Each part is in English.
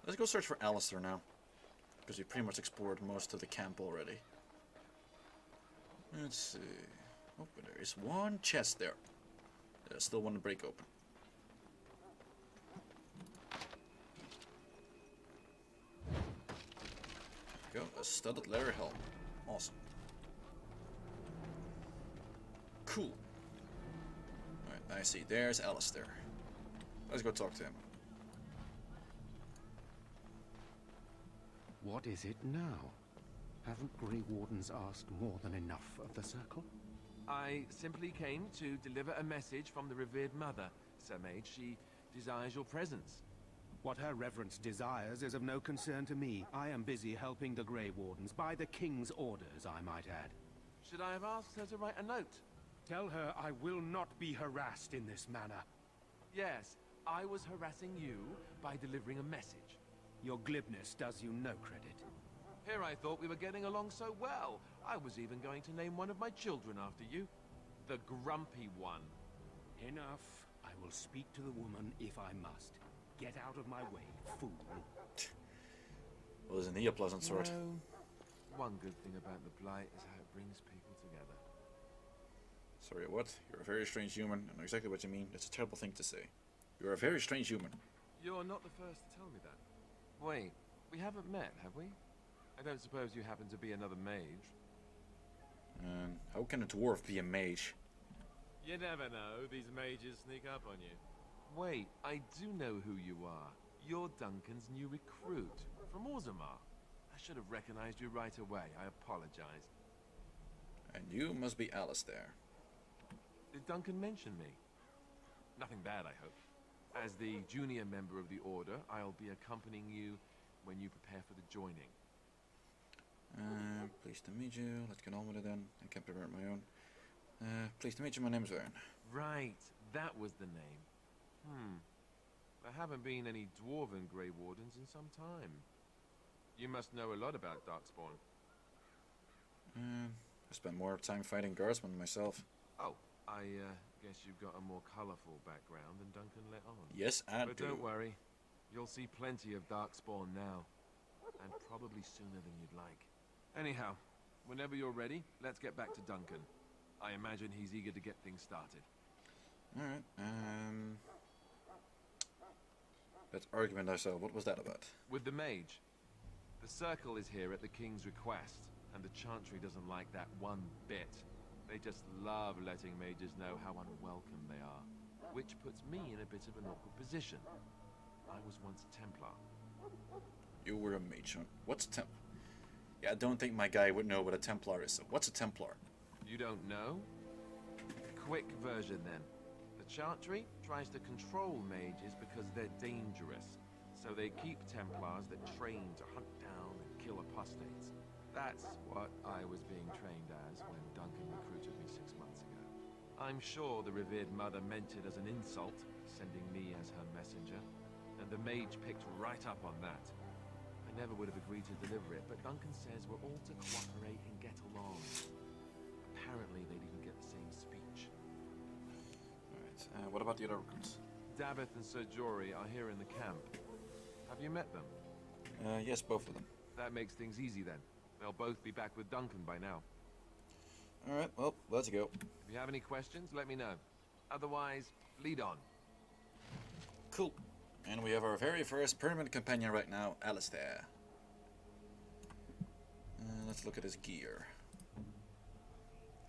Let's go search for Alistair now. Because we pretty much explored most of the camp already. Let's see. Oh, but there is one chest there. There's still one to break open. There we go, a studded leather helm. Awesome. Cool. Alright, I see. There's Alistair. Let's go talk to him. What is it now? Haven't Grey Wardens asked more than enough of the Circle? I simply came to deliver a message from the revered mother, Sir Mage. She desires your presence. What her reverence desires is of no concern to me. I am busy helping the Grey Wardens, by the King's orders, I might add. Should I have asked her to write a note? Tell her I will not be harassed in this manner. Yes, I was harassing you by delivering a message. Your glibness does you no credit. Here I thought we were getting along so well. I was even going to name one of my children after you. The Grumpy One. Enough. I will speak to the woman if I must. Get out of my way, fool. Well, isn't he a pleasant sort? No. One good thing about the Blight is how it brings people together. Sorry, what? You're a very strange human. I know exactly what you mean. That's a terrible thing to say. You're a very strange human. You're not the first to tell me that. Wait, we haven't met, have we? I don't suppose you happen to be another mage? How can a dwarf be a mage? You never know. These mages sneak up on you. Wait, I do know who you are. You're Duncan's new recruit from Orzammar. I should have recognized you right away. I apologize. And you must be Alistair. Did Duncan mention me? Nothing bad, I hope. As the junior member of the Order, I'll be accompanying you when you prepare for the joining. Pleased to meet you. Let's get on with it then. I can prepare my own. Pleased to meet you. My name's Varren. Right, that was the name. There haven't been any dwarven Grey Wardens in some time. You must know a lot about Darkspawn. I spent more time fighting guardsmen than myself. Oh, I guess you've got a more colorful background than Duncan let on. Yes, I do. But don't worry, you'll see plenty of Darkspawn now. And probably sooner than you'd like. Anyhow, whenever you're ready, let's get back to Duncan. I imagine he's eager to get things started. Alright, that argument I saw, what was that about? With the mage. The Circle is here at the King's request, and the Chantry doesn't like that one bit. They just love letting mages know how unwelcome they are, which puts me in a bit of an awkward position. I was once a Templar. You were a mage, huh? What's a Temp? Yeah, I don't think my guy would know what a Templar is, so what's a Templar? You don't know? Quick version then. The Chantry tries to control mages because they're dangerous, so they keep Templars that train to hunt down and kill apostates. That's what I was being trained as when Duncan recruited me 6 months ago. I'm sure the revered mother meant it as an insult, sending me as her messenger, and the mage picked right up on that. I never would have agreed to deliver it, but Duncan says we're all to cooperate and get along. Apparently they'd even get the same speech. Alright, what about the other recruits? Davith and Sir Jory are here in the camp. Have you met them? Yes, both of them. That makes things easy then. They'll both be back with Duncan by now. Alright, well, let's go. If you have any questions, let me know. Otherwise, lead on. Cool. And we have our very first permanent companion right now, Alistair. Let's look at his gear.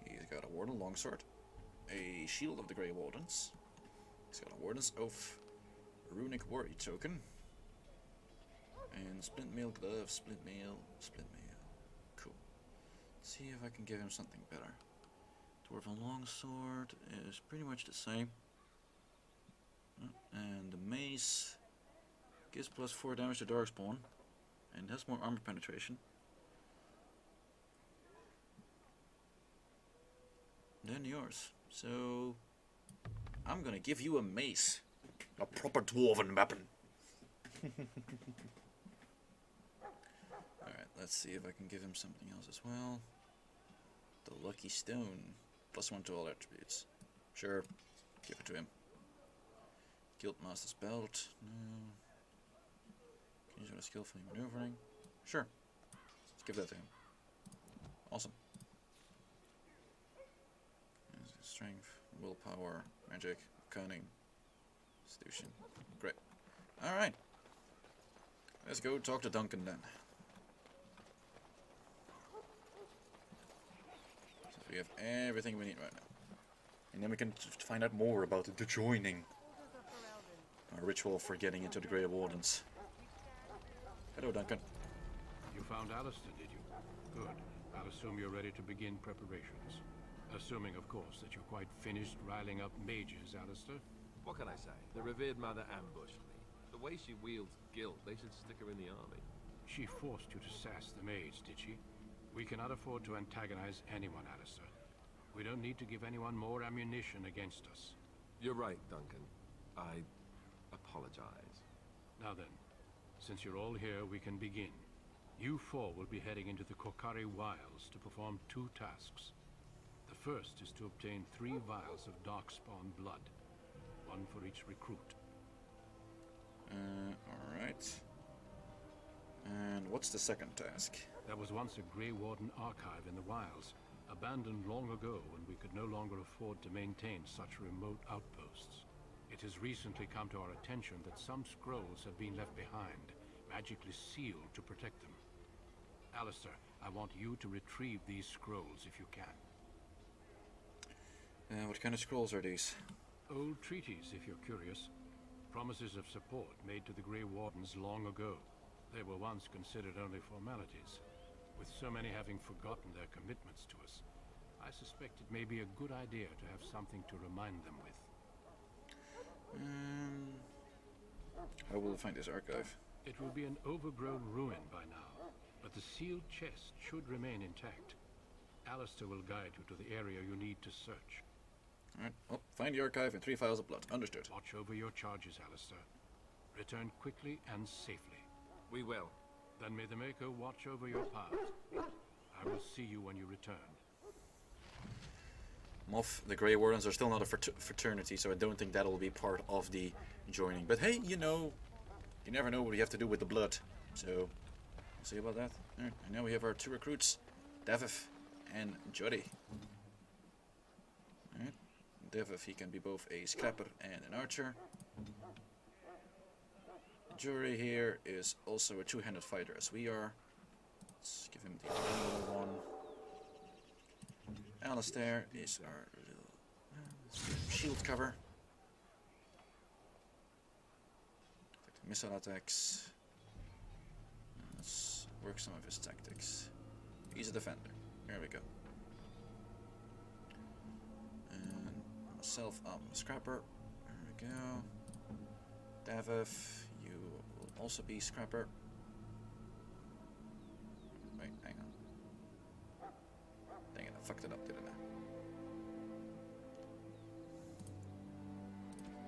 He's got a Warden longsword, a shield of the Grey Wardens. He's got a Warden's Oath, a runic worry token, and splint mail gloves, splint mail. Cool. Let's see if I can give him something better. Dwarven longsword is pretty much the same. And the mace gives +4 damage to Darkspawn and has more armor penetration than yours. So I'm gonna give you a mace. A proper dwarven weapon. Alright, let's see if I can give him something else as well. The Lucky Stone. +1 to all attributes. Sure, give it to him. Guildmaster's Belt. No. Can use with skillfully maneuvering. Sure. Let's give that to him. Awesome. Strength, willpower, magic, cunning, constitution. Great. Alright. Let's go talk to Duncan then. So we have everything we need right now. And then we can find out more about the joining. Our ritual for getting into the Grey Wardens. Hello, Duncan. You found Alistair, did you? Good. I'll assume you're ready to begin preparations. Assuming, of course, that you're quite finished riling up mages, Alistair. What can I say? The revered mother ambushed me. The way she wields guilt, they should stick her in the army. She forced you to sass the mage, did she? We cannot afford to antagonize anyone, Alistair. We don't need to give anyone more ammunition against us. You're right, Duncan. I apologize. Now then, since you're all here, we can begin. You four will be heading into the Kokari Wilds to perform 2 tasks. The first is to obtain 3 vials of Darkspawn blood, 1 for each recruit. Alright. And what's the second task? There was once a Grey Warden archive in the wilds, abandoned long ago when we could no longer afford to maintain such remote outposts. It has recently come to our attention that some scrolls have been left behind, magically sealed to protect them. Alistair, I want you to retrieve these scrolls if you can. What kind of scrolls are these? Old treaties, if you're curious. Promises of support made to the Grey Wardens long ago. They were once considered only formalities. With so many having forgotten their commitments to us, I suspect it may be a good idea to have something to remind them with. How will we find this archive? It will be an overgrown ruin by now, but the sealed chest should remain intact. Alistair will guide you to the area you need to search. Alright, well, find the archive and 3 vials of blood. Understood. Watch over your charges, Alistair. Return quickly and safely. We will. Then may the Maker watch over your path. I will see you when you return. Moff, the Grey Wardens are still not a fraternity, so I don't think that'll be part of the joining. But hey, you know, you never know what you have to do with the blood. So, we'll see about that. Alright, and now we have our 2 recruits, Deviv and Jody. Alright, Deviv, he can be both a scrapper and an archer. Jury here is also a 2-handed fighter as we are. Let's give him the other one. Alistair is our little shield cover. Missile attacks. Let's work some of his tactics. He's a defender. There we go. And myself, I'm a scrapper. There we go. Deviv, you will also be scrapper. Wait, hang on. Dang it, I fucked it up, didn't I?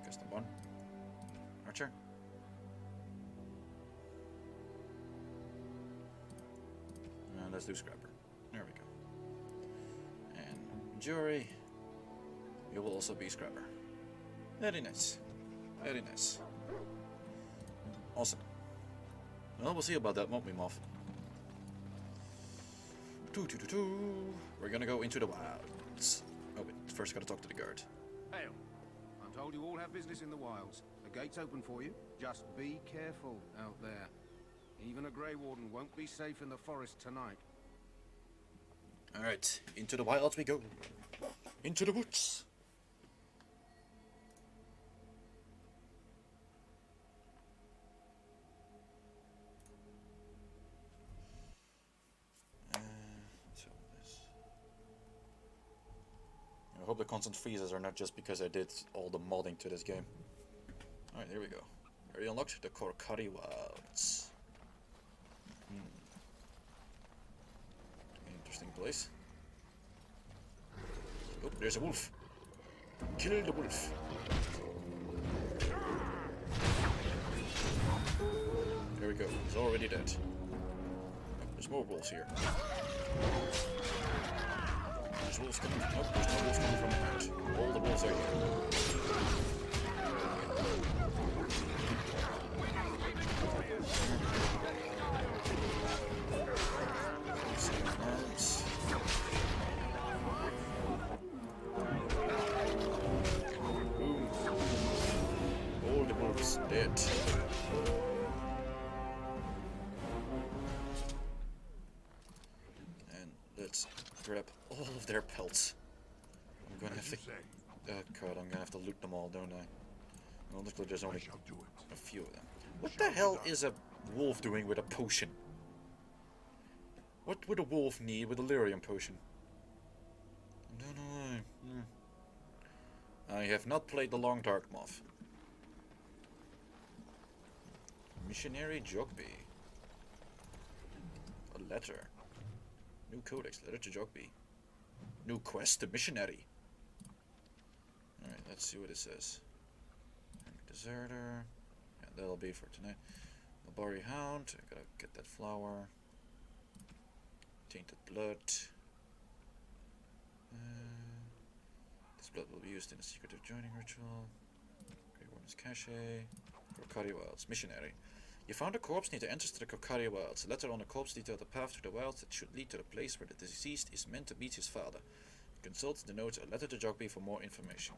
Custom 1. Archer. And let's do scrapper. There we go. And jury, you will also be scrapper. Very nice. Very nice. Awesome. Well, we'll see about that, won't we, Moff? We're gonna go into the wilds. Oh, wait, first gotta talk to the guard. Hail. I'm told you all have business in the wilds. The gate's open for you. Just be careful out there. Even a Grey Warden won't be safe in the forest tonight. Alright, into the wilds we go. Into the woods. I hope the constant freezes are not just because I did all the modding to this game. Alright, there we go. Already unlocked the Kokari Wilds. Interesting place. Oh, there's a wolf. Kill the wolf. There we go. He's already dead. Oh, there's more wolves here. There's wolves coming. Nope, there's no wolves coming from behind. All the wolves are here. all of their pelts. I'm gonna have to... Oh god, I'm gonna have to loot them all, don't I? Well, looks like there's only a few of them. What the hell is a wolf doing with a potion? What would a wolf need with a lyrium potion? I don't know. I have not played the Long Dark Moth. Missionary Jogby. A letter. New codex, letter to Jogby. New quest, the missionary. Alright, let's see what it says. Deserter. Yeah, that'll be for tonight. Mulberry Hound. I gotta get that flower. Tainted blood. This blood will be used in a secretive joining ritual. Grey Warden's cache. Kokari Wilds. Missionary. You found a corpse near the entrance to the Kokari Wilds. A letter on the corpse detailed the path through the wilds that should lead to the place where the deceased is meant to meet his father. Consult the note A Letter to Jogby for more information.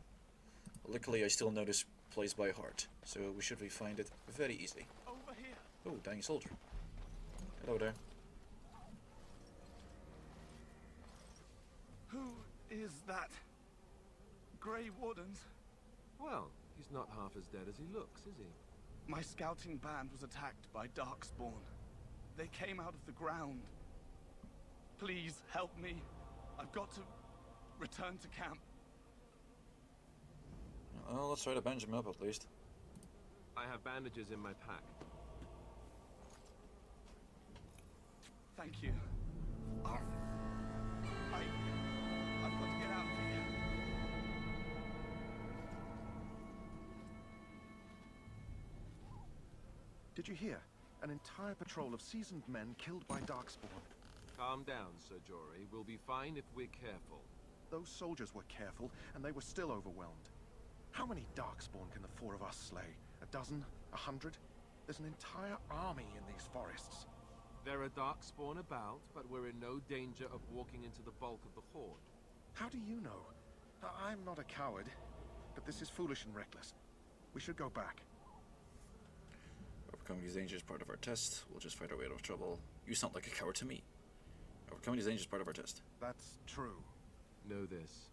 Luckily, I still know this place by heart, so we should find it very easily. Over here. Oh, dying soldier. Hello there. Who is that? Grey Wardens? Well, he's not half as dead as he looks, is he? My scouting band was attacked by Darkspawn. They came out of the ground. Please help me. I've got to return to camp. Well, let's try to bandage him up at least. I have bandages in my pack. Thank you. I've got to get out of here. Did you hear? An entire patrol of seasoned men killed by Darkspawn. Calm down, Sir Jory. We'll be fine if we're careful. Those soldiers were careful, and they were still overwhelmed. How many Darkspawn can the four of us slay? A dozen? 100? There's an entire army in these forests. There are Darkspawn about, but we're in no danger of walking into the bulk of the horde. How do you know? I'm not a coward, but this is foolish and reckless. We should go back. Overcoming these dangers is part of our test. We'll just fight our way out of trouble. You sound like a coward to me. Overcoming these dangers is part of our test. That's true. Know this.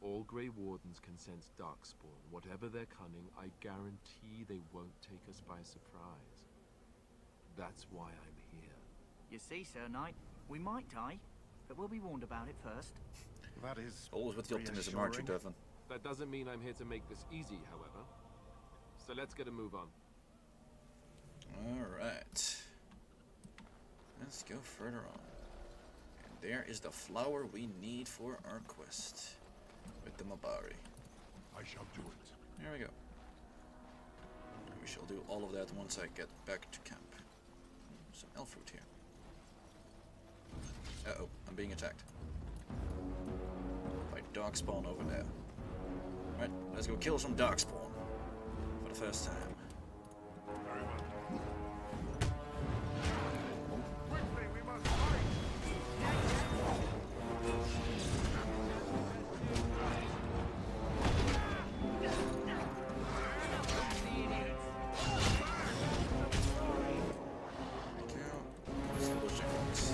All Grey Wardens can sense Darkspawn. Whatever their cunning, I guarantee they won't take us by surprise. That's why I'm here. You see, Sir Knight, we might die, but we'll be warned about it first. That is Always with the optimism, aren't you, reassuring. Devon? That doesn't mean I'm here to make this easy, however. So let's get a move on. Alright. Let's go further on. And there is the flower we need for our quest. With the Mabari. I shall do it. There we go. We shall do all of that once I get back to camp. Some elf fruit here. Uh-oh, I'm being attacked. By Darkspawn over there. Alright, let's go kill some Darkspawn. For the first time. Very well. Quickly, we must fight! Thank you. Let's do those checkpoints.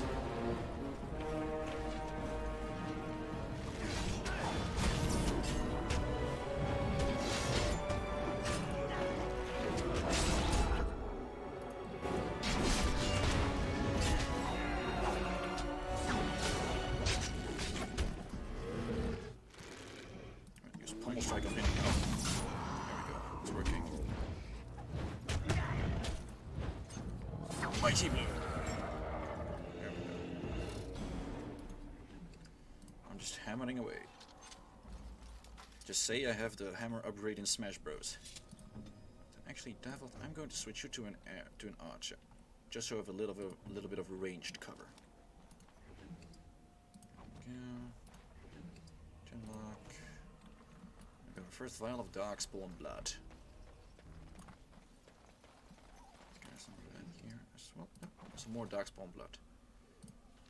Use pummel strike on him. Oh. There we go. It's working. Mighty blow. There we go. I'm just hammering away. Just say I have the hammer upgrade in Smash Bros. Actually, Davot, I'm going to switch you to an archer, just so I have a little bit of a ranged cover. Yeah. Genlock. I got a first vial of Darkspawn blood. Got some of that here as well. Nope, some more Darkspawn blood.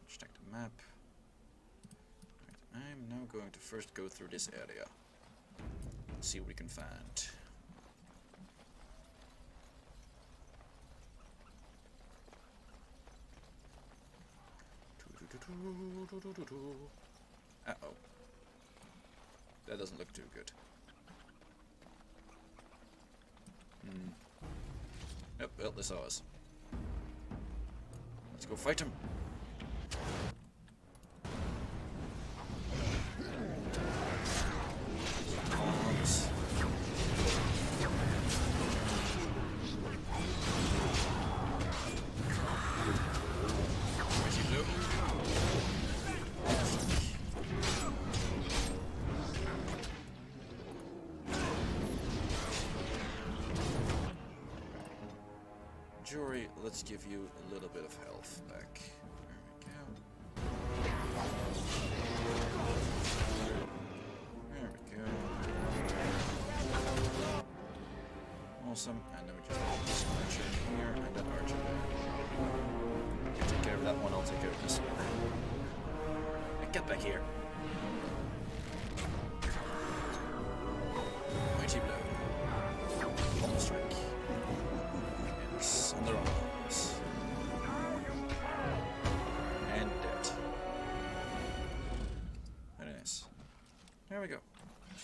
Check the map. Right, I'm now going to first go through this area. See what we can find. Uh-oh. That doesn't look too good. Yep, well, they saw us. Let's go fight him. Arms. Mighty blow. Jury, let's give you a little bit of health back. There we go. Awesome, and then we just have this archer here and that archer there. You take care of that one, I'll take care of this one. And get back here. Mighty blow. Bomb strike. On their arms. And dead. Very nice. There we go.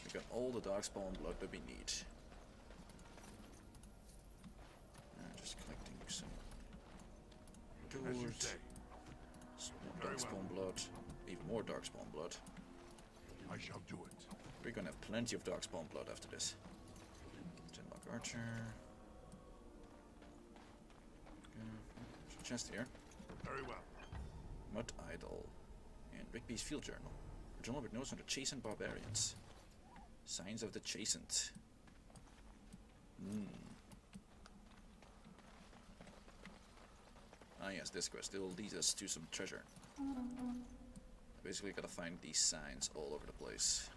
We got all the darkspawn blood that we need. Just collecting some As you gold. say. Some more Very darkspawn blood. Even more darkspawn blood. I shall do it. We're gonna have plenty of darkspawn blood after this. Genlock Archer. There's a chest here. Very well. Mud Idol. And Rigby's Field Journal. A journal with notes on the chastened barbarians. Signs of the chastened. Ah yes, this quest. It will lead us to some treasure. Basically gotta find these signs all over the place.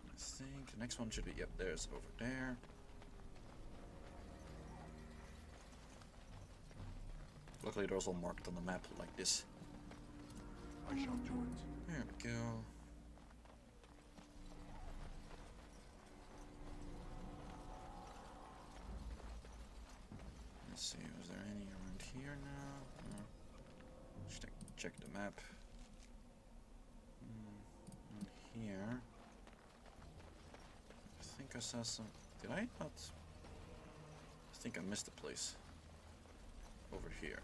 I think the next one should be, yep, there's over there. Luckily they're also marked on the map like this. I shall do it. There we go. Let's see, was there any around here now? No. Just check the map. And here. I think I saw some. Did I not? I think I missed a place. Over here.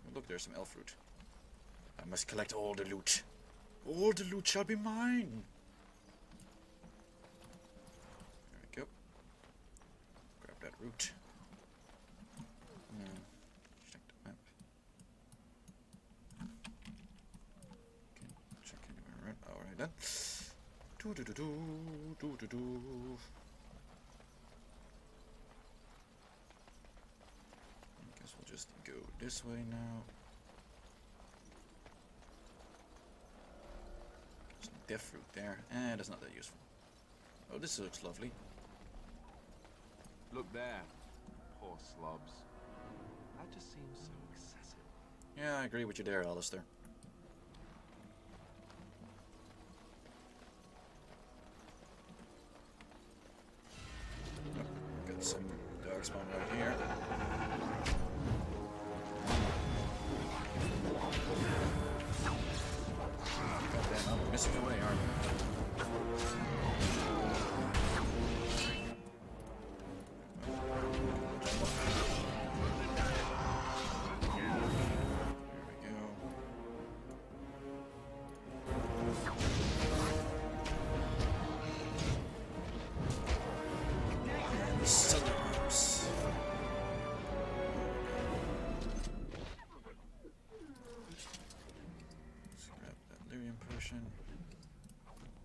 Oh, look, there's some elf fruit. I must collect all the loot. All the loot shall be mine. There we go. Grab that root. Check the map. Okay, check anywhere around. Alright then. Do. Guess we'll just go this way now. Some death fruit there. That's not that useful. Oh, this looks lovely. Look there. Poor slobs. That just seems so excessive. Yeah, I agree with you there, Alistair. Oh, got some darkspawn right here. Goddamn, I'm missing away, aren't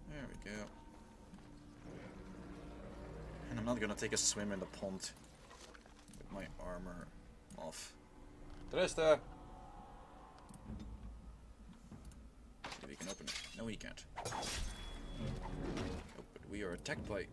There we go. And I'm not gonna take a swim in the pond with my armor off. Trista! See if we can open it. No, we can't. Oh, but we are attacked by...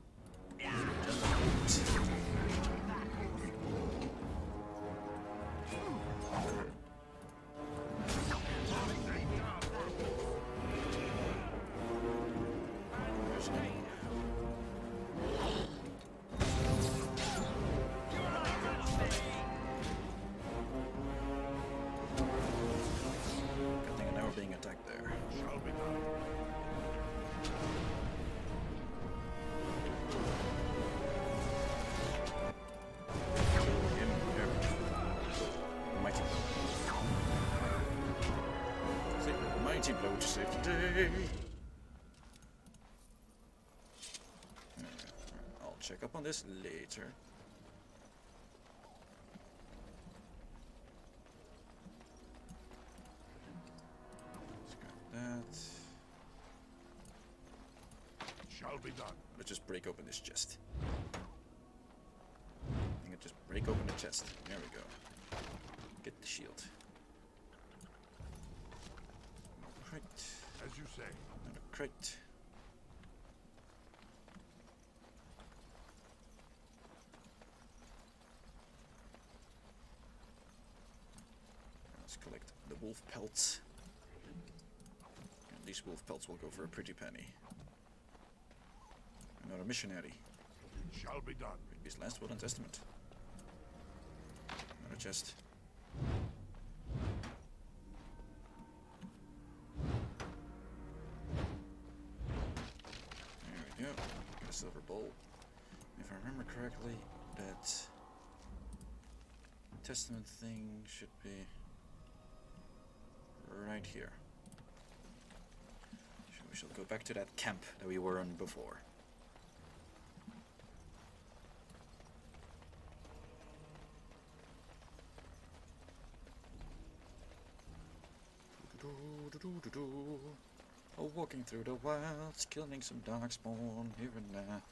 Mighty blow to save the day. I'll check up on this later. Let's grab that. Shall be done. Let's just break open this chest. I think I just break open the chest. There we go. Get the shield. Crate. As you say. Another crate. Let's collect the wolf pelts. And these wolf pelts will go for a pretty penny. Another missionary. Shall be done. His last will and testament. Another chest. There we go. Get a silver bowl. If I remember correctly, that testament thing should be right here. So we shall go back to that camp that we were in before. Oh, walking through the wilds, killing some darkspawn here and there.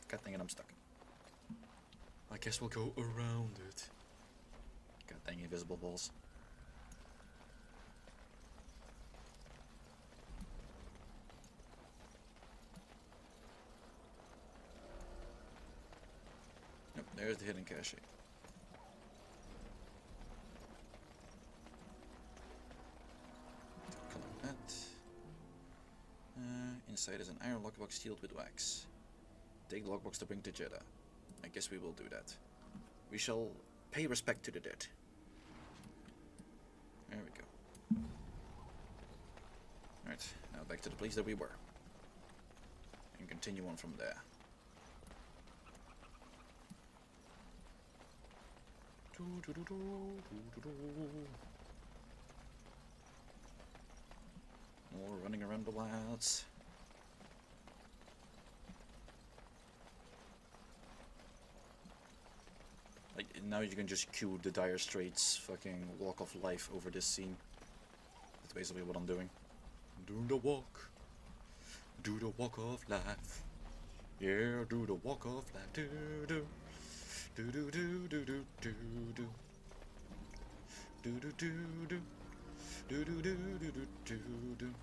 God dang it, I'm stuck. I guess we'll go around it. God dang invisible balls. Nope, there's the hidden cache. Inside is an iron lockbox sealed with wax. Take the lockbox to bring to Jeddah. I guess we will do that. We shall pay respect to the dead. There we go. Alright, now back to the place that we were. And continue on from there. More running around the wilds. Like, now you can just cue the Dire Straits fucking walk of life over this scene. That's basically what I'm doing. Do the walk. Do the walk of life. Yeah, do the walk of life. Do do. Do do do do do do do. Do do do do. Do do do do do do do.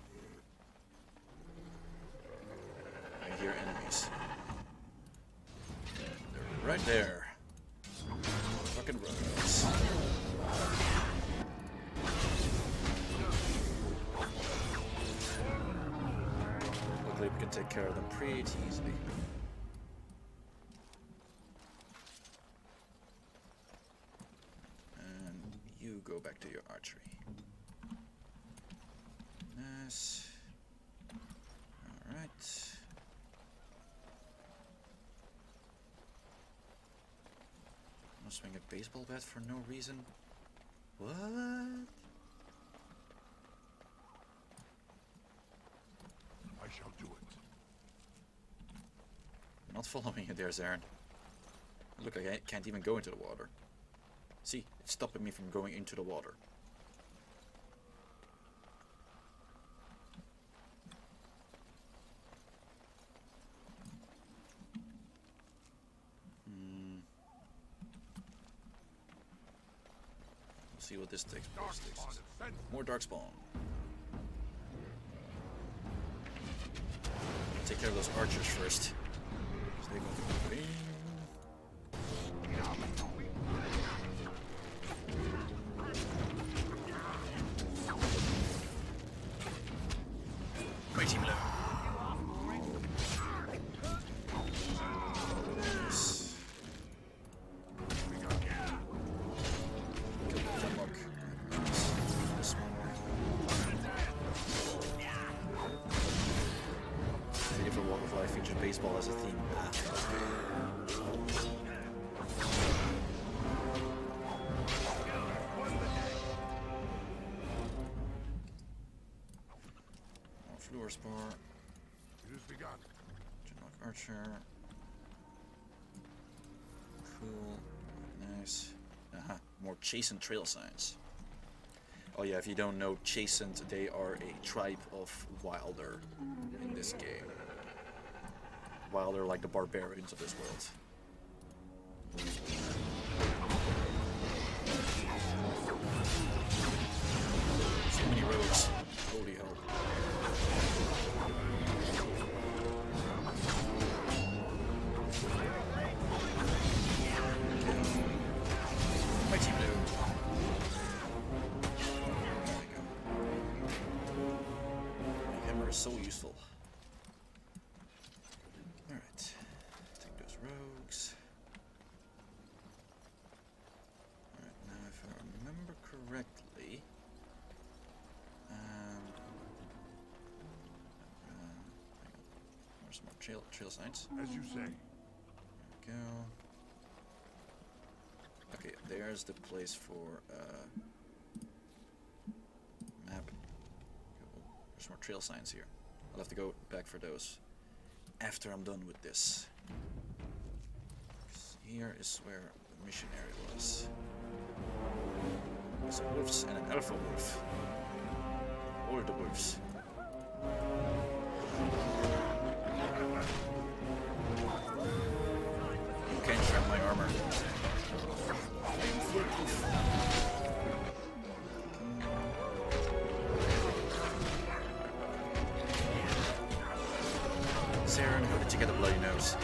I hear enemies. They're right there. Fucking roads. Luckily we can take care of them pretty easily. And you go back to your archery. Yes. Alright. Swing a baseball bat for no reason. What? I shall do it. Not following you there, Varren. Look, I can't even go into the water. See, it's stopping me from going into the water. See what this takes place. More darkspawn. Take care of those archers first. They're going to be mighty blow. Baseball as a theme. begun. Generic archer. Cool. Nice. Aha. More chastened trail signs. Oh yeah, if you don't know, chastened, they are a tribe of Wilder in this game. Wilder like the barbarians of this world. So many roads. Holy hell. Mighty Blue. There we go. The hammer is so useful. Alright. Take those rogues. Alright, now if I remember correctly. Hang on. There's more trail signs. As you say. There we go. Okay, there's the place for map. Cool. There's more trail signs here. I'll have to go back for those after I'm done with this. 'Cause here is where the missionary was. There's wolves and an alpha wolf. Or the wolves. You can't shred my armor. Varren, how did you get a bloody nose?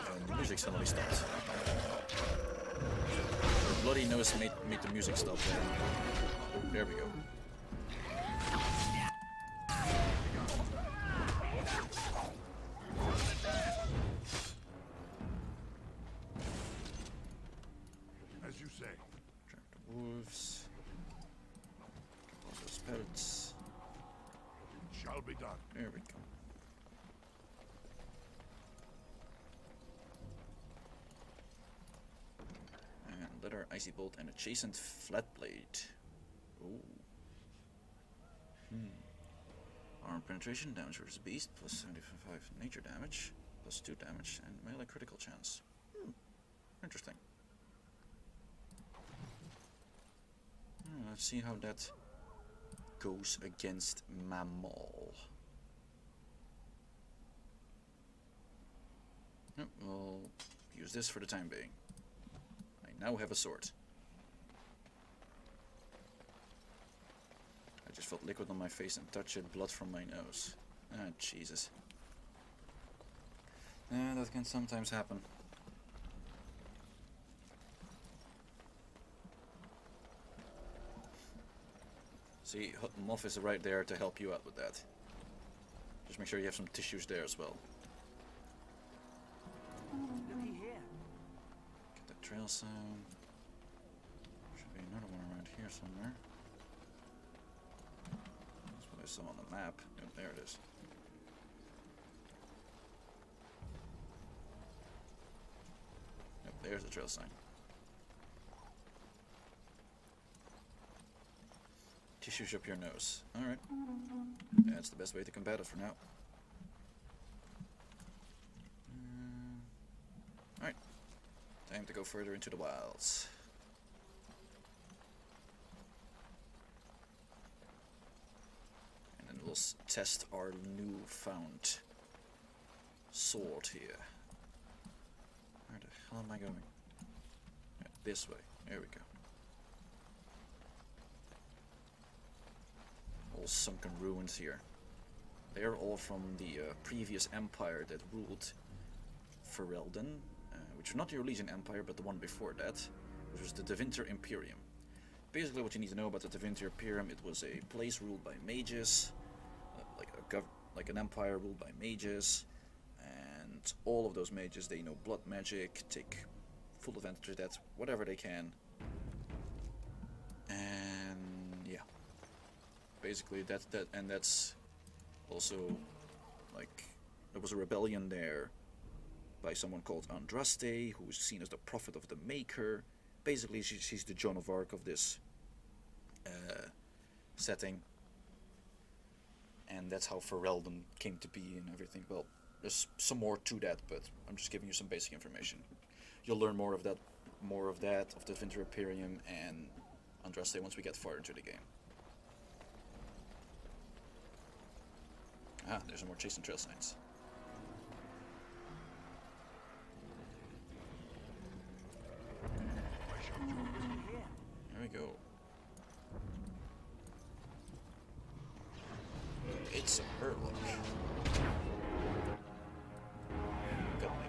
And the music suddenly stopped. The bloody nose made the music stop there. There we go. As you say. Trap the wolves. All those pellets. Shall be done. There we go. And leather, icy bolt, and a chastened flat blade. Ooh. Armor penetration, damage versus beast, plus 75 nature damage, plus 2 damage, and melee critical chance. Interesting. Let's see how that goes against Mammal. Yep, we'll use this for the time being. I now have a sword. I just felt liquid on my face and touched it, blood from my nose. Ah, Jesus. That can sometimes happen. See, Moth is right there to help you out with that. Just make sure you have some tissues there as well. Looky here. Get that trail sign. Should be another one around here somewhere. That's what I saw on the map. Yep, there it is. Yep, there's the trail sign. Tissues up your nose. Alright. That's the best way to combat it for now. Alright. Time to go further into the wilds. And then we'll test our newfound sword here. Where the hell am I going? Yeah, this way. There we go. All sunken ruins here. They're all from the previous empire that ruled Ferelden, which was not the Orlesian Empire, but the one before that, which was the Devinter Imperium. Basically, what you need to know about the Devinter Imperium, it was a place ruled by mages, like an empire ruled by mages, and all of those mages, they know blood magic, take full advantage of that, whatever they can. And yeah. Basically, that's also, like, there was a rebellion there by someone called Andraste, who is seen as the prophet of the Maker. Basically, she's the Joan of Arc of this setting. and that's how Ferelden came to be and everything. Well, there's some more to that, but I'm just giving you some basic information. You'll learn more of that, of the Winter Imperium and Andraste once we get far into the game. Ah, there's some more chase and trail signs. There we go. It's a hurlock. Got me.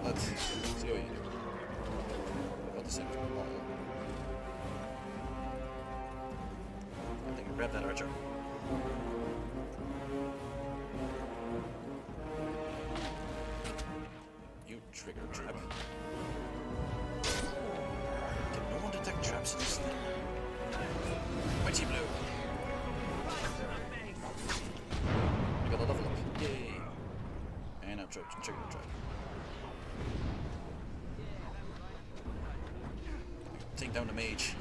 Let's see what you do. About the center of the wall. I think grab that archer. You trigger trap. Can no one detect traps in this thing? Mighty Blue. We got a level up. Yay! And I'm trigger trap. Take down the mage.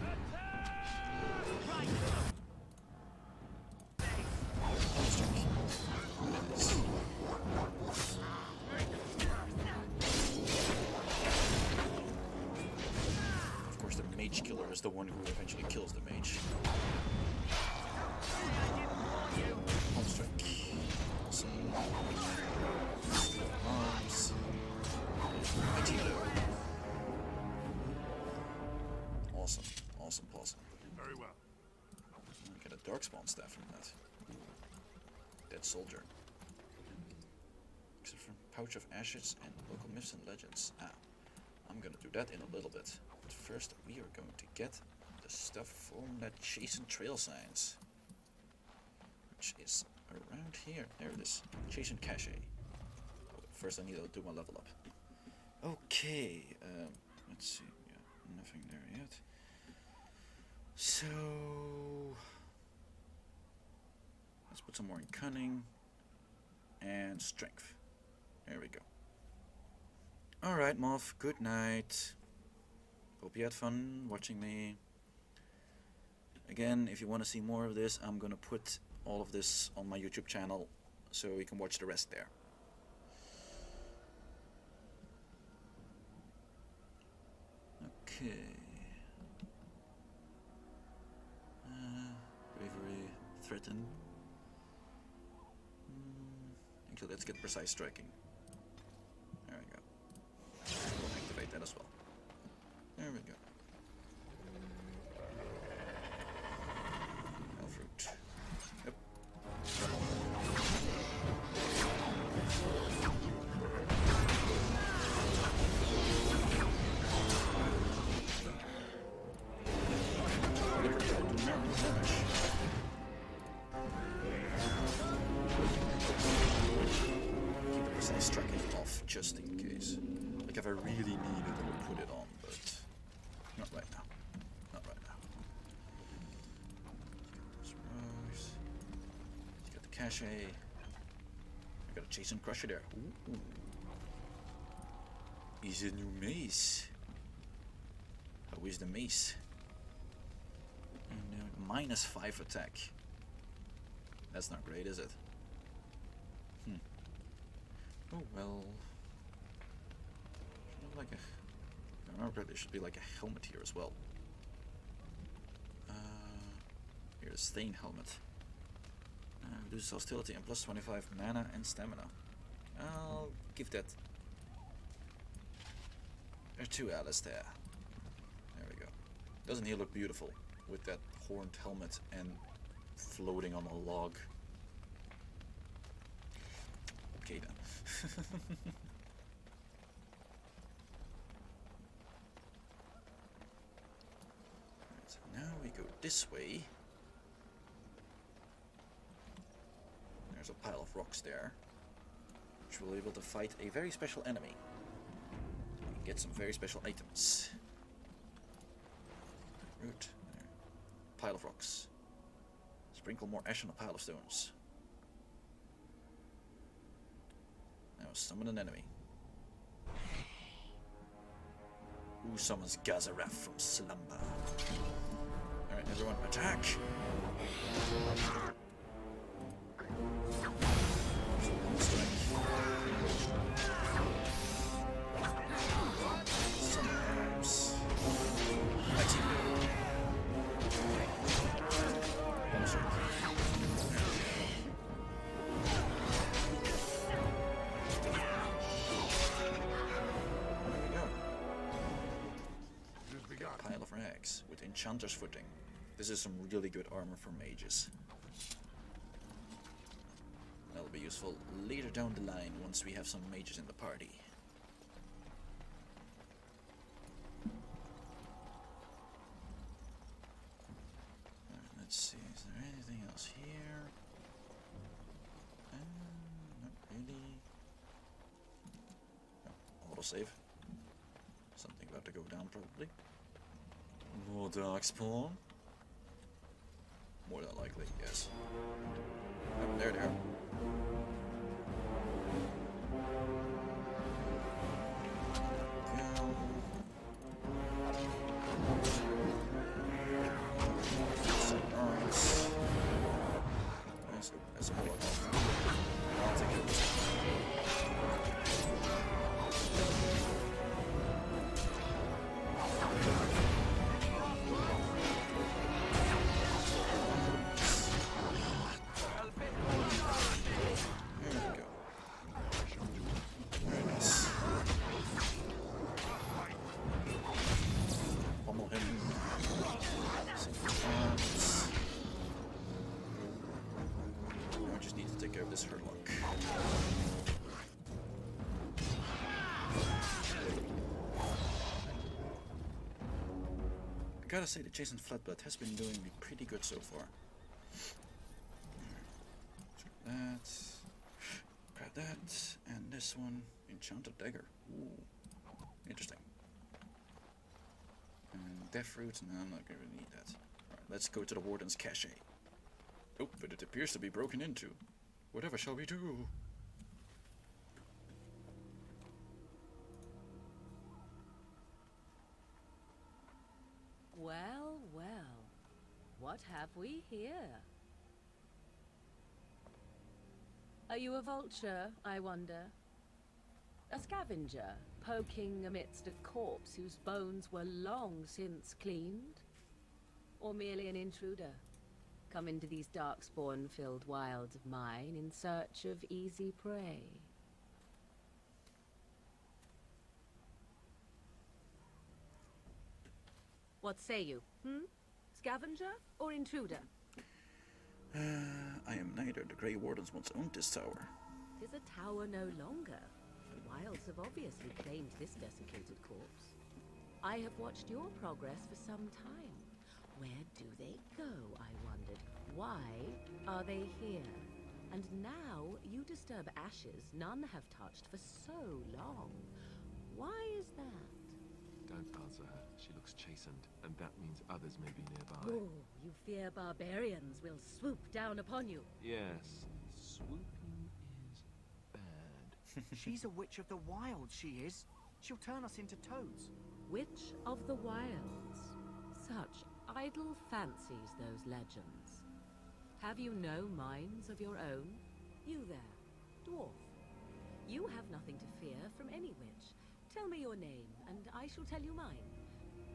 Of course, the mage killer is the one who eventually kills the mage. Home strike. Awesome. Arms. Mighty Blow. Awesome. Awesome. Very well. Get a darkspawn staff from that. Dead soldier. Except for pouch of ashes and local myths and legends. Ah, I'm gonna do that in a little bit. But first, we are going to get the stuff from that chase and trail signs, which is around here. There it is. Chase and cache. Oh, first, I need to do my level up. Okay. Let's see. Yeah, nothing there yet. So let's put some more in cunning and strength. There we go. Alright, Moth, good night. Hope you had fun watching me. Again, if you want to see more of this, I'm gonna put all of this on my YouTube channel so you can watch the rest there. Okay. Bravery, threaten. Actually, let's get precise striking. There we go. We'll activate that as well. There we go. Fruit. Yep. Keep the precise striking off just in case. Like if I really need it, I would put it on, but not right now. Not right now. Let's get the cache. I got a chase and crusher there. Ooh. Is a new mace. How is the mace? And, -5 attack. That's not great, is it? Oh well. Like a, I remember there should be like a helmet here as well. Here's a stain helmet. Reduces hostility and plus 25 mana and stamina. I'll give that. There are 2 Alistair. There we go. Doesn't he look beautiful with that horned helmet and floating on a log? Okay then. So now we go this way. There's a pile of rocks there, which will be able to fight a very special enemy. And get some very special items. Root. There. Pile of rocks. Sprinkle more ash on a pile of stones. Now summon an enemy. Who summons Gazareth from slumber? Alright, everyone, attack! Sometimes. Mighty blow. One shot. There we go. Just begun. Pile of rags with enchanter's footing. This is some really good armor for mages. That'll be useful later down the line once we have some mages in the party. Let's see, is there anything else here? Not really. Oh, autosave. Something about to go down, probably. More darkspawn. More than likely, yes. Oh, there they are. Some arms. That's a whole lot. I'll take it. I gotta say, the Jason Flatblood has been doing me pretty good so far. That, grab that, and this one, enchanted dagger. Ooh, interesting. And death fruit. No, I'm not gonna need that. All right, let's go to the Warden's cache. Oh, but it appears to be broken into. Whatever shall we do? Well, well, what have we here? Are you a vulture, I wonder? A scavenger, poking amidst a corpse whose bones were long since cleaned? Or merely an intruder, come into these darkspawn-filled wilds of mine in search of easy prey? What say you, Scavenger or intruder? I am neither. The Grey Wardens once owned this tower. 'Tis a tower no longer. The wilds have obviously claimed this desiccated corpse. I have watched your progress for some time. Where do they go, I wondered? Why are they here? And now you disturb ashes none have touched for so long. Why is that? Don't answer her. She looks chastened, and that means others may be nearby. Oh, you fear barbarians will swoop down upon you. Yes, swooping is bad. She's a witch of the wilds, she is. She'll turn us into toads. Witch of the wilds. Such idle fancies, those legends. Have you no minds of your own? You there, dwarf. You have nothing to fear from any witch. Tell me your name, and I shall tell you mine.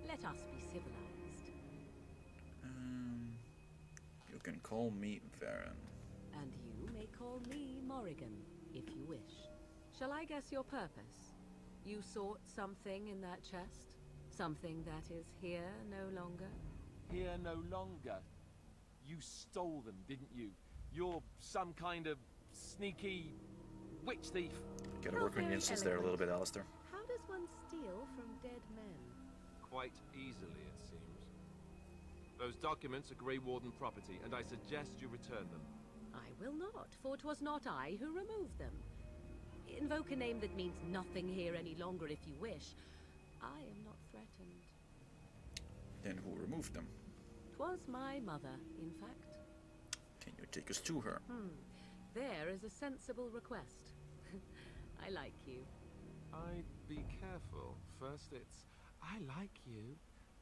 Let us be civilized. You can call me Varren. And you may call me Morrigan, if you wish. Shall I guess your purpose? You sought something in that chest? Something that is here no longer? Here no longer. You stole them, didn't you? You're some kind of sneaky witch thief. Gotta How work on your very instance there a little bit, Alistair. How does one steal from dead men? Quite easily, it seems. Those documents are Grey Warden property, and I suggest you return them. I will not, for 'twas not I who removed them. Invoke a name that means nothing here any longer if you wish. I am not threatened. Then who removed them? 'Twas my mother, in fact. Can you take us to her? There is a sensible request. I like you. I'd be careful. First it's I like you.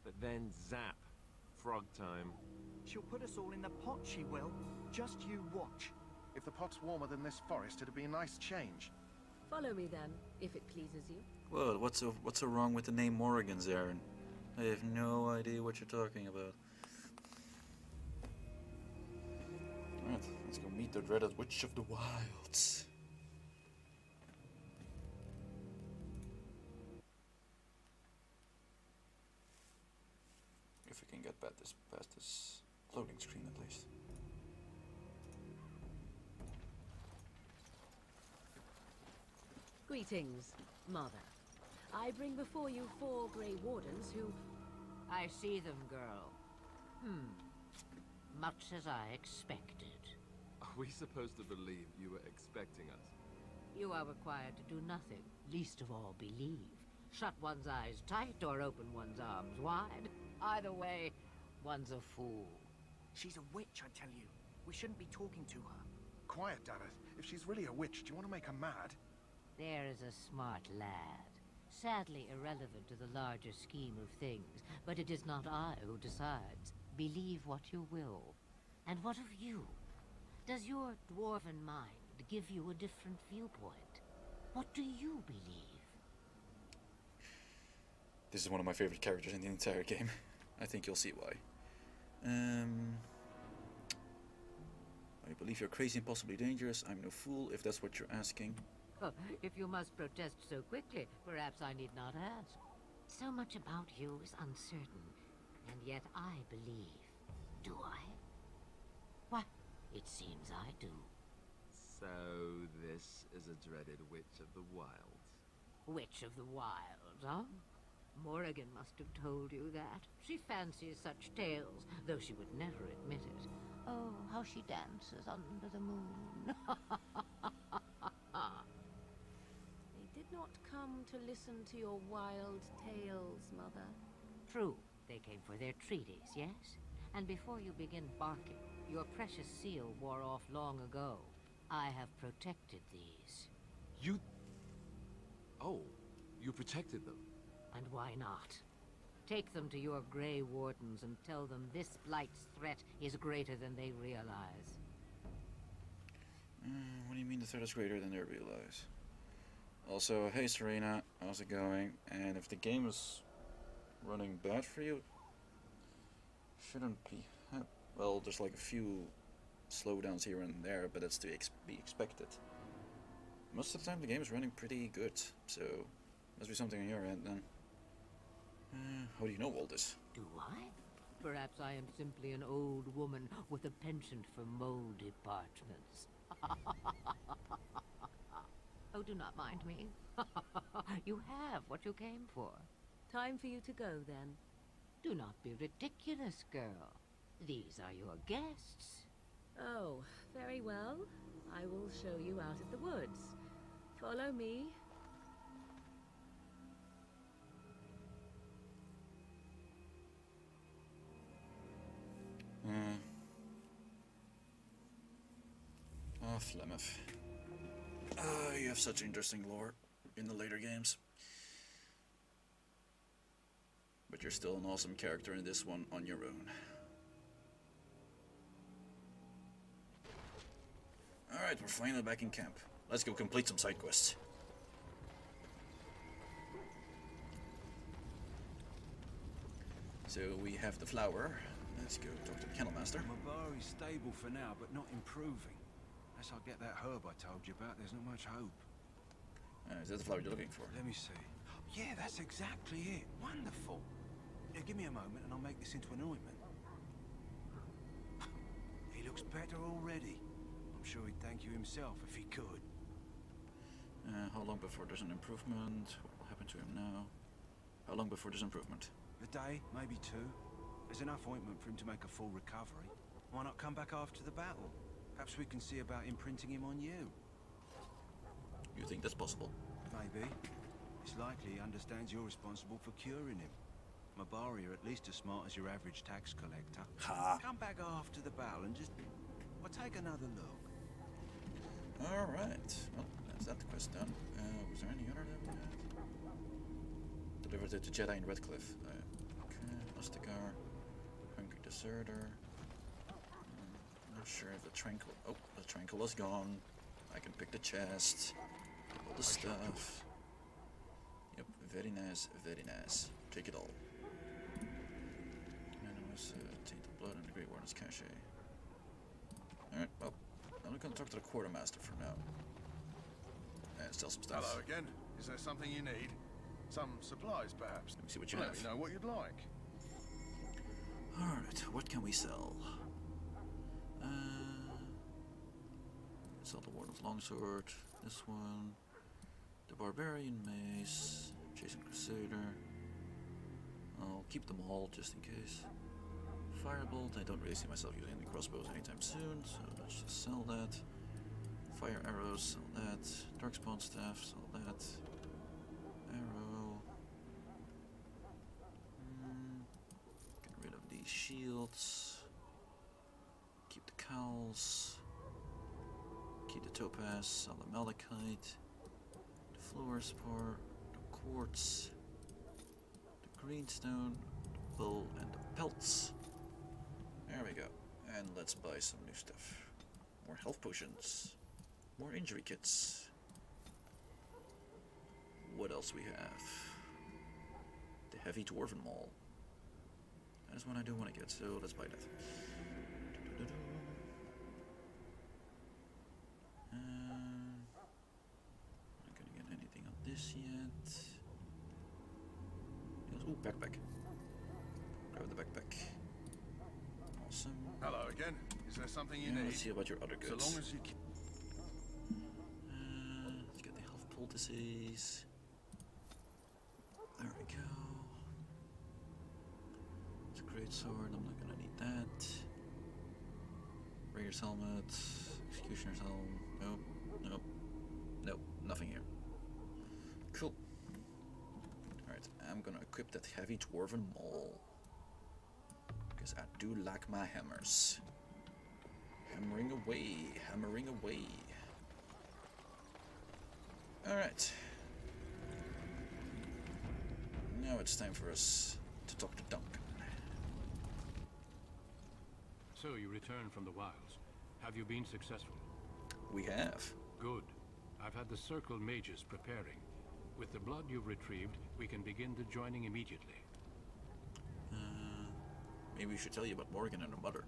But then zap. Frog time. She'll put us all in the pot, she will. Just you watch. If the pot's warmer than this forest, it'd be a nice change. Follow me then, if it pleases you. Well, what's so wrong with the name Morrigan's, Aaron? I have no idea what you're talking about. Alright, let's go meet the dreaded Witch of the Wilds. If we can get past this loading screen at least. Greetings, Mother. I bring before you 4 Grey Wardens who... I see them, girl. Much as I expected. Are we supposed to believe you were expecting us? You are required to do nothing, least of all believe. Shut one's eyes tight or open one's arms wide. Either way, one's a fool. She's a witch, I tell you. We shouldn't be talking to her. Quiet, Dareth. If she's really a witch, do you want to make her mad? There is a smart lad. Sadly irrelevant to the larger scheme of things, but it is not I who decides. Believe what you will. And what of you? Does your dwarven mind give you a different viewpoint? What do you believe? This is one of my favorite characters in the entire game. I think you'll see why. I believe you're crazy and possibly dangerous. I'm no fool, if that's what you're asking. Oh, if you must protest so quickly, perhaps I need not ask. So much about you is uncertain, and yet I believe. Do I? Why, it seems I do. So this is a dreaded Witch of the Wilds. Witch of the Wilds, huh? Morrigan must have told you that. She fancies such tales, though she would never admit it. Oh, how she dances under the moon. They did not come to listen to your wild tales, Mother. True, they came for their treaties, yes? And before you begin barking, your precious seal wore off long ago. I have protected these. You... Oh, you protected them. And why not? Take them to your Grey Wardens and tell them this blight's threat is greater than they realize. What do you mean the threat is greater than they realize? Also, hey Serena, how's it going? And if the game is running bad for you, shouldn't be... Well, there's like a few slowdowns here and there, but that's to be expected. Most of the time the game is running pretty good, so must be something on your end then. How do you know all this? Do I? Perhaps I am simply an old woman with a penchant for moldy parchments. Oh, do not mind me. You have what you came for. Time for you to go, then. Do not be ridiculous, girl. These are your guests. Oh, very well. I will show you out of the woods. Follow me. Flemeth. You have such interesting lore in the later games. But you're still an awesome character in this one on your own. Alright, we're finally back in camp. Let's go complete some side quests. So we have the flower. Let's go talk to the kennel master. Mabari's stable for now, but not improving. Unless I get that herb I told you about, there's not much hope. Is that the flower you're looking for? Let me see. Yeah, that's exactly it. Wonderful. Yeah, give me a moment and I'll make this into an ointment. He looks better already. I'm sure he'd thank you himself if he could. How long before there's an improvement? What will happen to him now? How long before there's improvement? A day, maybe 2. There's enough ointment for him to make a full recovery. Why not come back after the battle? Perhaps we can see about imprinting him on you. You think that's possible? Maybe. It's likely he understands you're responsible for curing him. Mabari are at least as smart as your average tax collector. Ha! Come back after the battle and just... well, take another look. Alright. Well, that's that quest done. Was there any other that we had? Delivered it to Jedi in Redcliffe. Okay, Ostagar. Hungry Deserter. Not sure if the Tranquil... Oh, the Tranquil is gone. I can pick the chest. All the stuff. Yep, very nice, very nice. Take it all. And it was Tainted Blood and the Grey Warden's cache. Alright, well, I'm gonna talk to the Quartermaster for now. And sell some stuff. Hello again. Is there something you need? Some supplies, perhaps? Let me see what you Let have. me know what you'd like. Alright, what can we sell? Sell the Warden's Longsword, this one, the Barbarian Mace, Chasing Crusader. I'll keep them all just in case. Firebolt, I don't really see myself using any crossbows anytime soon, so let's just sell that. Fire arrows, sell that. Darkspawn staff, sell that. Arrow. Get rid of these shields. Keep the cowls. Keep the topaz, sell the malachite. The fluorspar, the quartz. The greenstone, the bow, and the pelts. There we go. And let's buy some new stuff. More health potions. More injury kits. What else we have? The heavy dwarven maul. That is one I do want to get, so let's buy that. Not gonna get anything on this yet. Yes, ooh, backpack. Grab the backpack. Awesome. Hello again. Is there something you need? Let's see about your other goods. So long as you keep... Let's get the health poultices. There we go. It's a great sword. I'm not gonna need that. Raiders helmet. Executioner's helm. Nope. Nope. Nope. Nothing here. Cool. Alright, I'm gonna equip that heavy dwarven maul. Because I do like my hammers. Hammering away. Hammering away. Alright. Now it's time for us to talk to Duncan. So you returned from the wilds. Have you been successful? We have. Good. I've had the Circle mages preparing. With the blood you've retrieved, we can begin the joining immediately. Maybe we should tell you about Morgan and her mother.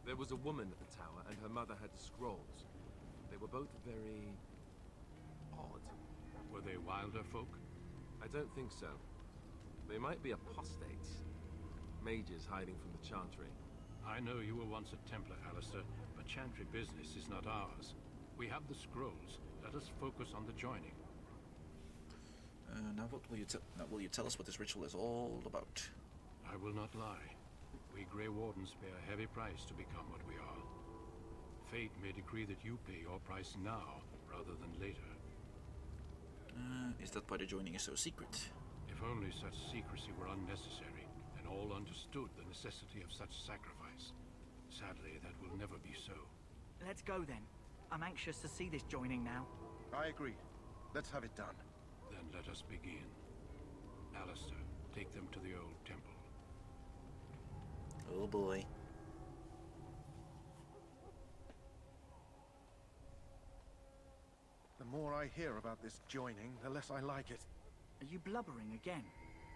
There was a woman at the tower, and her mother had scrolls. They were both very... odd. Were they wilder folk? I don't think so. They might be apostates. Mages hiding from the Chantry. I know you were once a Templar, Alistair, but Chantry business is not ours. We have the scrolls. Let us focus on the joining. Now will you tell us what this ritual is all about? I will not lie. We Grey Wardens pay a heavy price to become what we are. Fate may decree that you pay your price now, rather than later. Is that why the joining is so secret? If only such secrecy were unnecessary, and all understood the necessity of such sacrifice. Sadly, that will never be so. Let's go then. I'm anxious to see this joining now. I agree. Let's have it done. Then let us begin. Alistair, take them to the old temple. Oh boy. The more I hear about this joining, the less I like it. Are you blubbering again?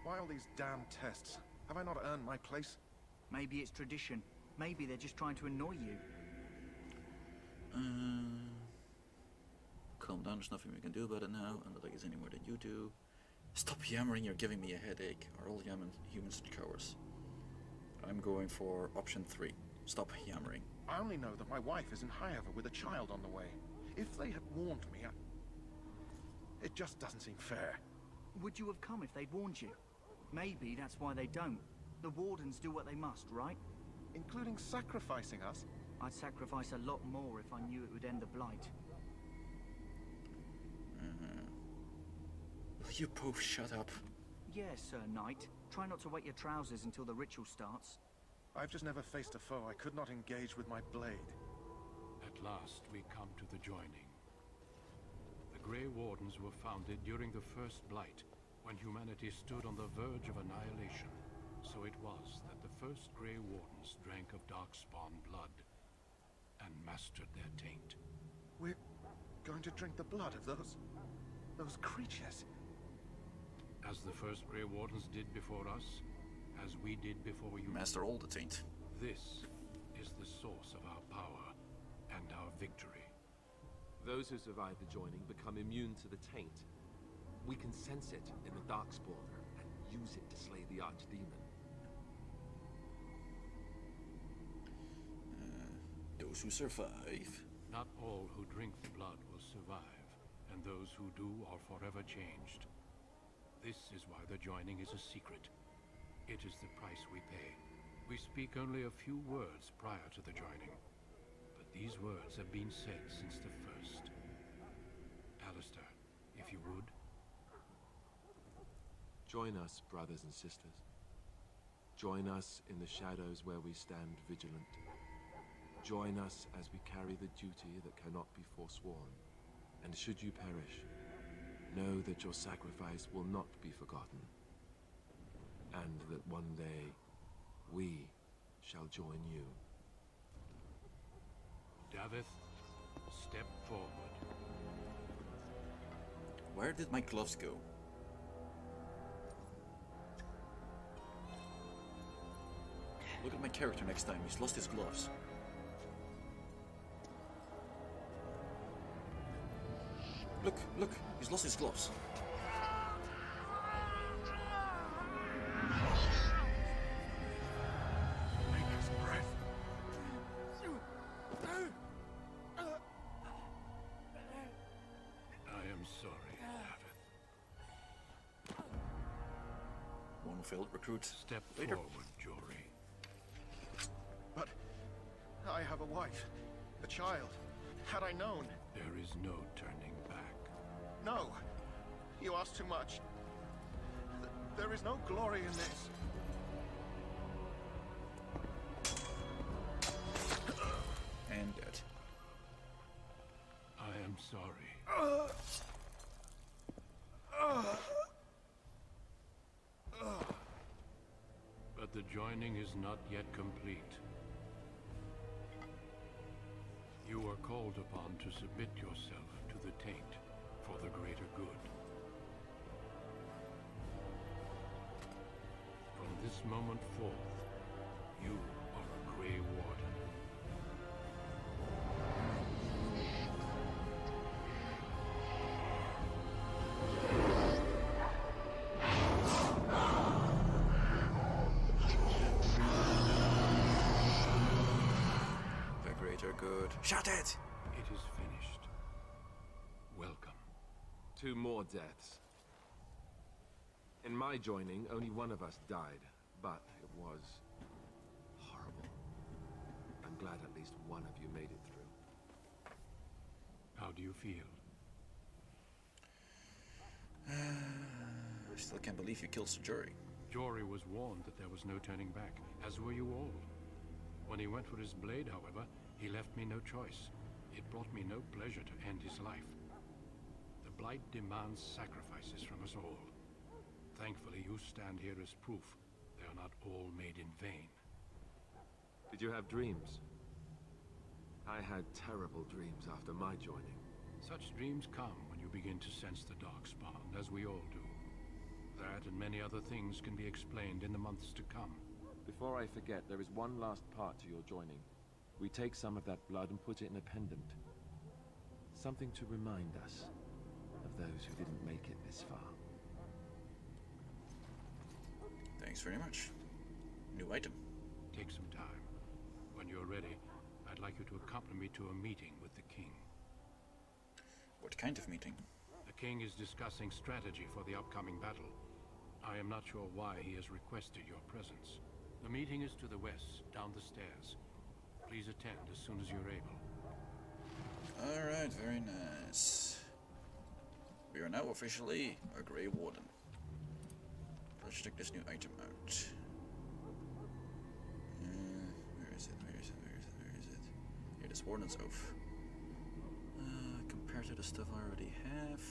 Why all these damn tests? Have I not earned my place? Maybe it's tradition. Maybe they're just trying to annoy you. Calm down, there's nothing we can do about it now. I'm not like it's any more than you do. Stop yammering, you're giving me a headache. Are all humans cowards? I'm going for option 3. Stop yammering. I only know that my wife is in Highover with a child on the way. If they had warned me, it just doesn't seem fair. Would you have come if they'd warned you? Maybe that's why they don't. The Wardens do what they must, right? Including sacrificing us? I'd sacrifice a lot more if I knew it would end the Blight. Will you both shut up? Yes, Sir Knight. Try not to wet your trousers until the ritual starts. I've just never faced a foe I could not engage with my blade. At last, we come to the joining. The Grey Wardens were founded during the First Blight, when humanity stood on the verge of annihilation, so it was that the first Grey Wardens drank of Darkspawn blood and mastered their taint. We're going to drink the blood of those creatures. As the first Grey Wardens did before us, as we did before you. Master all the taint. This is the source of our power and our victory. Those who survive the joining become immune to the taint. We can sense it in the Darkspawn and use it to slay the Archdemon. Those who survive. Not all who drink the blood will survive, and those who do are forever changed. This is why the joining is a secret. It is the price we pay. We speak only a few words prior to the joining, but these words have been said since the first. Alistair, if you would. Join us, brothers and sisters. Join us in the shadows where we stand vigilant. Join us as we carry the duty that cannot be forsworn. And should you perish, know that your sacrifice will not be forgotten. And that one day, we shall join you. Davith, step forward. Where did my gloves go? Look at my character next time. He's lost his gloves. Look, look, he's lost his gloves. I am sorry, Davith. One failed recruit. Step Later. forward, Jory. But I have a wife, a child. Had I known... There is no turning back. No! You ask too much. There is no glory in this. And dead. I am sorry. But the joining is not yet complete. You are called upon to submit yourself to the taint for the greater good. From this moment forth, you are a Grey Warden. The greater good. Shout it! It is finished. Welcome. 2 more deaths. In my joining, only one of us died, but it was horrible. I'm glad at least one of you made it through. How do you feel? I still can't believe you killed Sir Jory. Jory was warned that there was no turning back, as were you all. When he went for his blade, however, he left me no choice. It brought me no pleasure to end his life. The Blight demands sacrifices from us all. Thankfully, you stand here as proof they are not all made in vain. Did you have dreams? I had terrible dreams after my joining. Such dreams come when you begin to sense the Darkspawn, as we all do. That and many other things can be explained in the months to come. Before I forget, there is one last part to your joining. We take some of that blood and put it in a pendant. Something to remind us of those who didn't make it this far. Thanks very much. New item. Take some time. When you're ready, I'd like you to accompany me to a meeting with the king. What kind of meeting? The king is discussing strategy for the upcoming battle. I am not sure why he has requested your presence. The meeting is to the west, down the stairs. Please attend as soon as you're able. Alright, very nice. We are now officially a Grey Warden. Let's check this new item out. Where is it? Where is it? Where is it? Where is it? Here, this Warden's Oath. Compared to the stuff I already have.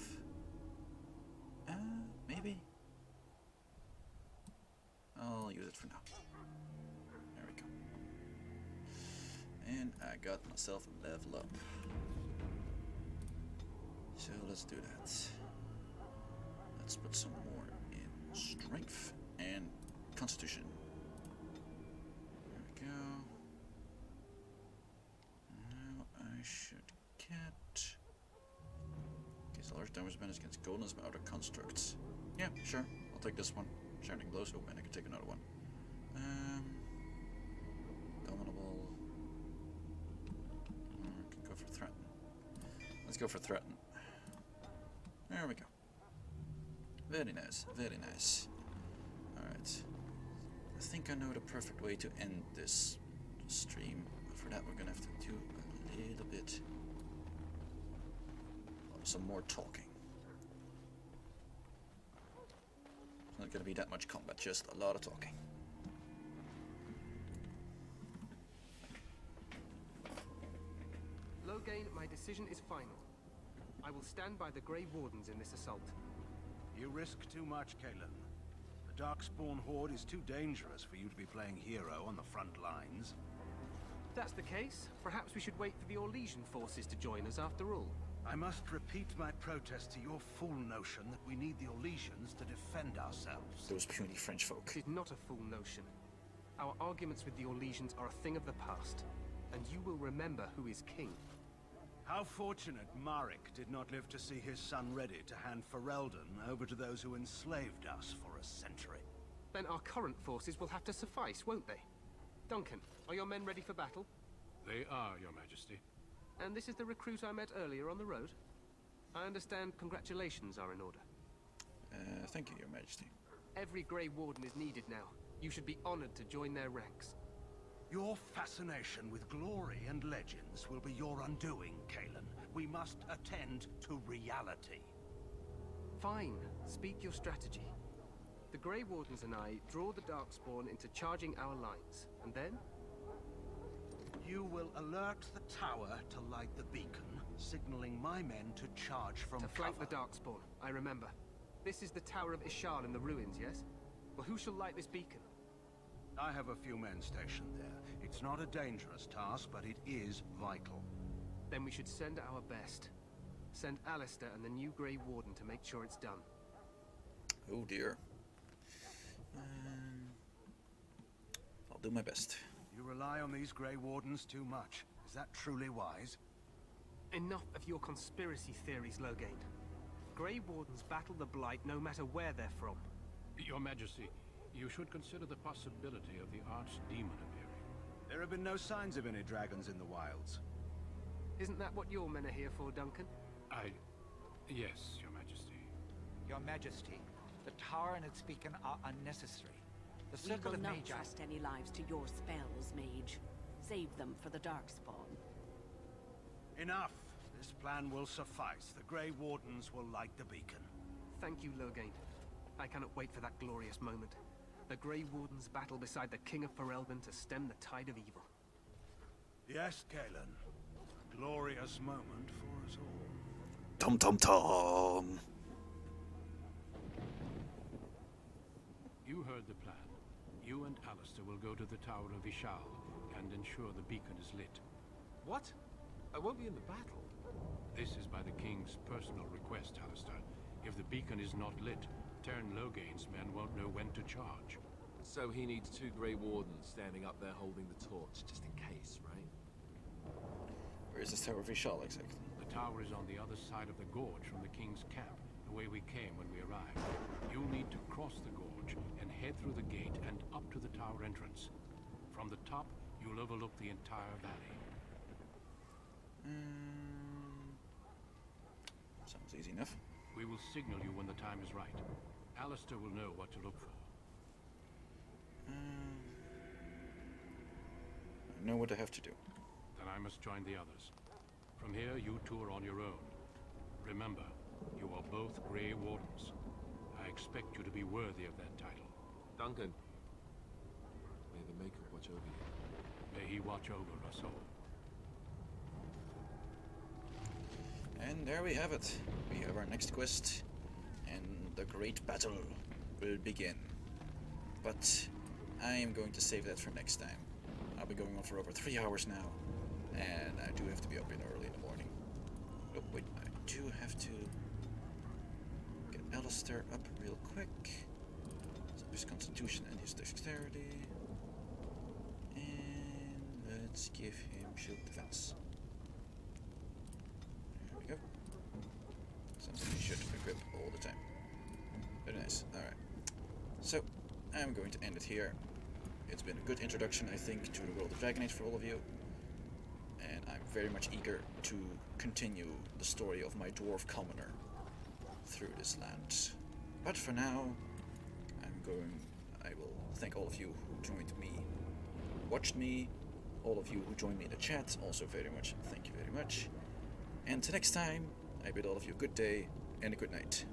Maybe? I'll use it for now. There we go. And I got myself a level up. So let's do that. Let's put some more in strength and constitution. There we go. Now I should get... Okay, so large damage bonus against goldens and outer constructs. Yeah, sure. I'll take this one. Shining blows. Oh, and I can take another one. Dominable. I can go for threaten. Let's go for threaten. There we go. Very nice, very nice. Alright. I think I know the perfect way to end this stream. But for that we're gonna have to do a little bit of some more talking. It's not gonna be that much combat, just a lot of talking. Loghain, my decision is final. I will stand by the Grey Wardens in this assault. You risk too much, Kalen. The Darkspawn Horde is too dangerous for you to be playing hero on the front lines. If that's the case, perhaps we should wait for the Orlesian forces to join us after all. I must repeat my protest to your fool notion that we need the Orlesians to defend ourselves. Those puny French folk. It is not a fool notion. Our arguments with the Orlesians are a thing of the past, and you will remember who is king. How fortunate Marek did not live to see his son ready to hand Ferelden over to those who enslaved us for a century. Then our current forces will have to suffice, won't they? Duncan, are your men ready for battle? They are, Your Majesty. And this is the recruit I met earlier on the road? I understand congratulations are in order. Thank you, Your Majesty. Every Grey Warden is needed now. You should be honored to join their ranks. Your fascination with glory and legends will be your undoing, Kalen. We must attend to reality. Fine. Speak your strategy. The Grey Wardens and I draw the Darkspawn into charging our lines, and then? You will alert the tower to light the beacon, signaling my men to charge from To flank cover. the Darkspawn, I remember. This is the Tower of Ishal in the ruins, yes? Well, who shall light this beacon? I have a few men stationed there. It's not a dangerous task, but it is vital. Then we should send our best. Send Alistair and the new Grey Warden to make sure it's done. Oh dear. I'll do my best. You rely on these Grey Wardens too much. Is that truly wise? Enough of your conspiracy theories, Loghain. Grey Wardens battle the Blight no matter where they're from. Your Majesty, you should consider the possibility of the Archdemon appearing. There have been no signs of any dragons in the wilds. Isn't that what your men are here for, Duncan? Yes, Your Majesty. Your Majesty, the tower and its beacon are unnecessary. The We circle will of not Magi... trust any lives to your spells, mage. Save them for the Darkspawn. Enough. This plan will suffice. The Grey Wardens will light the beacon. Thank you, Loghain. I cannot wait for that glorious moment. The Grey Wardens battle beside the King of Ferelden to stem the tide of evil. Yes, Kalen. A glorious moment for us all. Tom tom tom! You heard the plan. You and Alistair will go to the Tower of Ishal and ensure the beacon is lit. What? I won't be in the battle. This is by the King's personal request, Alistair. If the beacon is not lit, Tern Loghain's men won't know when to charge. So he needs 2 Grey Wardens standing up there holding the torch, just in case, right? Where is this Tower of Ishal exactly? The tower is on the other side of the gorge from the King's camp, the way we came when we arrived. You'll need to cross the gorge and head through the gate and up to the tower entrance. From the top, you'll overlook the entire valley. Sounds easy enough. We will signal you when the time is right. Alistair will know what to look for. I know what I have to do. Then I must join the others. From here, you two are on your own. Remember, you are both Grey Wardens. I expect you to be worthy of that title. Duncan, may the Maker watch over you. May he watch over us all. And there we have it. We have our next quest, and the great battle will begin. But I am going to save that for next time. I'll be going on for over 3 hours now, and I do have to be up in early in the morning. Oh wait, I do have to get Alistair up real quick. So his Constitution and his Dexterity. And let's give him Shield Defense. There we go. Something you should equip all the time. Very nice. Alright. So, I'm going to end it here. It's been a good introduction, I think, to the world of Dragon Age for all of you. And I'm very much eager to continue the story of my dwarf commoner through this land. But for now, I will thank all of you who joined me, watched me, all of you who joined me in the chat, also very much, thank you very much. And till next time, I bid all of you a good day and a good night.